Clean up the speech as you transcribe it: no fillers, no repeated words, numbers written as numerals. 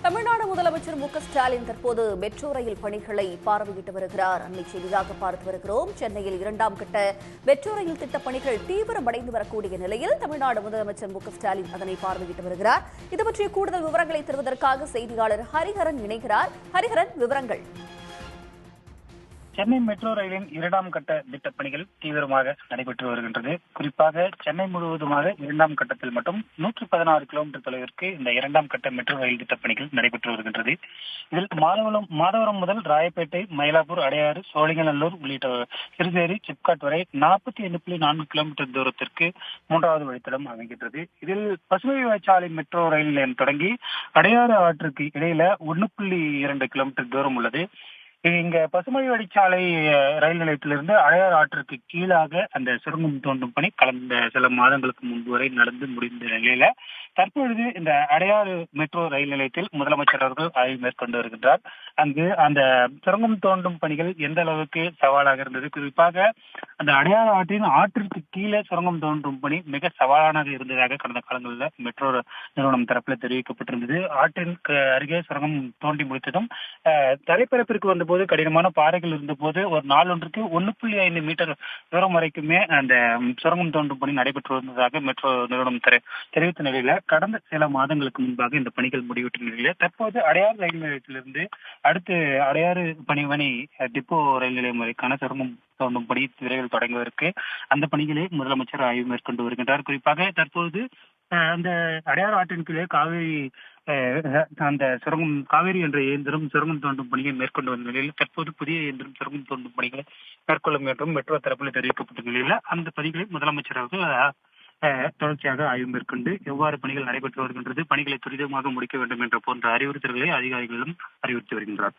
தமிழ்நாடு முதலமைச்சர் மு.க.ஸ்டாலின் தற்போது metro rail பணிகளை பார்வையிட்டு வருகிறார். அண்மை செய்தியாக பார்த்து வருகிறோம். சென்னையில் 2ஆம் கட்ட மெட்ரோ ரயில் திட்டப் பணிகள் தீவிரமடைந்து வரக்கூடிய நிலையில் தமிழ்நாடு முதலமைச்சர் மு.க.ஸ்டாலின் அதனை பார்வையிட்டு வருகிறார். இது பற்றிய கூடுதல் விவரங்களை தருவதற்காக செய்தியாளர் ஹரிஹரன் இணைகிறார். ஹரிஹரன், விவரங்கள். சென்னை மெட்ரோ ரயிலின் 2ஆம் கட்ட திட்டப் பணிகள் தீவிரமாக நடைபெற்று வருகின்றது. குறிப்பாக சென்னை முழுவதுமாக 2ஆம் கட்டத்தில் மட்டும் 116 கிலோமீட்டர் தொலைவிற்கு இந்த 2ஆம் கட்ட மெட்ரோ ரயில் திட்டப் பணிகள் நடைபெற்று வருகின்றது. இதில் மாதவரம் முதல் ராயப்பேட்டை, மயிலாப்பூர், அடையாறு, சோழிங்கநல்லூர் உள்ளிட்ட சிறுசேரி, சிப்காட் வரை 45.4 கிலோமீட்டர் தூரத்திற்கு 3வது வழித்தடம் அமைகின்றது. இதில் பசுமை வழிச்சாலை மெட்ரோ ரயில் நிலையம் தொடங்கி அடையாறு ஆற்றுக்கு இடையில 1.2 கிலோமீட்டர் தூரம் உள்ளது. இங்க பசுமை வழிச்சாலை ரயில் நிலையத்திலிருந்து அடையாறு ஆற்றிற்கு கீழாக அந்த சுரங்கம் தோண்டும் பணி கடந்த சில மாதங்களுக்கு முன்பு வரை நடந்து முடிந்த நிலையில தற்பொழுது இந்த அடையாறு மெட்ரோ ரயில் நிலையத்தில் முதலமைச்சர் அவர்கள் ஆய்வு மேற்கொண்டு வருகின்றார். அங்கு அந்த சுரங்கம் தோண்டும் பணிகள் எந்த அளவுக்கு சவாலாக இருந்தது, குறிப்பாக அந்த அடையாறு ஆற்றிற்கு கீழே சுரங்கம் தோண்டும் பணி மிக சவாலானதாக இருந்ததாக கடந்த காலங்களில் மெட்ரோ நிறுவனம் தரப்பில் தெரிவிக்கப்பட்டிருந்தது. ஆற்றிற்கு அருகே சுரங்கம் தோண்டி முடித்ததும் தரைப்பரப்பிற்கு வந்தபோது கடினமான பாறைகள் இருந்தபோது ஒரு நாள் ஒன்றுக்கு 1.5 மீட்டர் தூரம் வரைக்குமே அந்த சுரங்கம் தோண்டும் பணி நடைபெற்று வருவதாக மெட்ரோ நிறுவனம் தெரிவித்த நிலையில கடந்த சில மாதங்களுக்கு முன்பாக இந்த பணிகள் முடிவுற்ற நிலையில தற்போது அடையாறு ரயில் நிலையத்திலிருந்து அடுத்து அடையாறு பணிமனை டிப்போ ரயில் நிலையம் வரைக்கான சுரங்கம் தோண்டும் பணி விரைவில் தொடங்குவதற்கு அந்த பணிகளை முதலமைச்சர் ஆய்வு மேற்கொண்டு வருகின்றார். குறிப்பாக தற்போது அந்த அடையாறு ஆற்றின் கீழே அந்த காவேரி என்ற இயந்திரம் சுரங்கம் தோண்டும் பணியை மேற்கொண்டு வந்த நிலையில் தற்போது புதிய இயந்திரம் சுரங்கம் தோண்டும் பணிகளை மேற்கொள்ளும் என்றும் மெட்ரோ தரப்பில் தெரிவிக்கப்பட்ட நிலையில அந்த பணிகளை முதலமைச்சர் அவர்கள் தொடர்ச்சியாக ஆய்வு மேற்கொண்டு எவ்வாறு பணிகள் நடைபெற்று வருகின்றது, பணிகளை துரிதமாக முடிக்க வேண்டும் என்ற போன்ற அறிவுறுத்தல்களை அதிகாரிகளிடம் அறிவுறுத்தி வருகின்றார்.